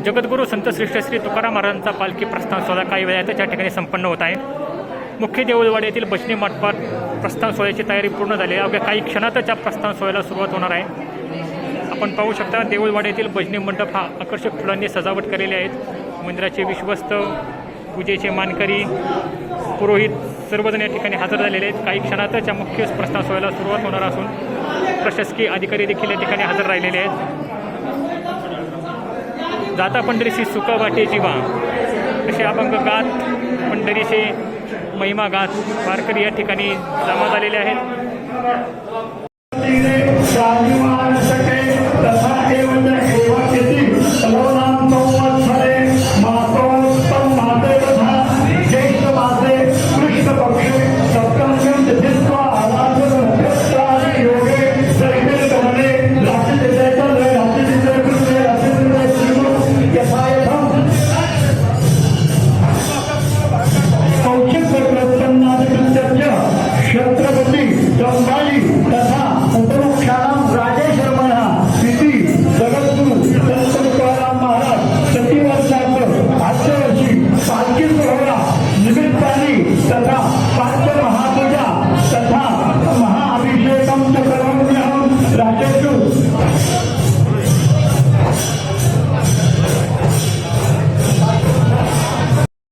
जगद्गुरू संत श्रेष्ठ श्री तुकाराम महाराजांचा पालखी प्रस्थान सोहळा काही वेळातच या ठिकाणी संपन्न होत आहे। मुख्य देऊळवाडी येथील भजनी मंडपात प्रस्थान सोहळ्याची तयारी पूर्ण झाली आहे। अवघ्या काही क्षणातच या प्रस्थान सोहळ्याला सुरुवात होणार आहे। आपण पाहू शकता देऊळवाडी येथील भजनी मंडप हा आकर्षक फुलांनी सजावट केलेले आहेत। मंदिराचे विश्वस्त, पूजेचे मानकरी, पुरोहित सर्वजण या ठिकाणी हजर झालेले आहेत। काही क्षणातच या मुख्य प्रस्थान सोहळ्याला सुरुवात होणार असून प्रशासकीय अधिकारी देखील या ठिकाणी हजर राहिलेले आहेत। जाता पंढरीशी सुख वाटे जीवा असे अभंग गात पंढरीचे महिमा गात वारकरी या ठिकाणी जमा झालेले आहेत। छत्रपती संभाजी तथा उपमुख्यानाम राजेशर्मणा तिथी जगद्गुरू संत तुकाराम महाराज प्रतिवर्षाचं आजच्या वर्षी पालखी सोहळा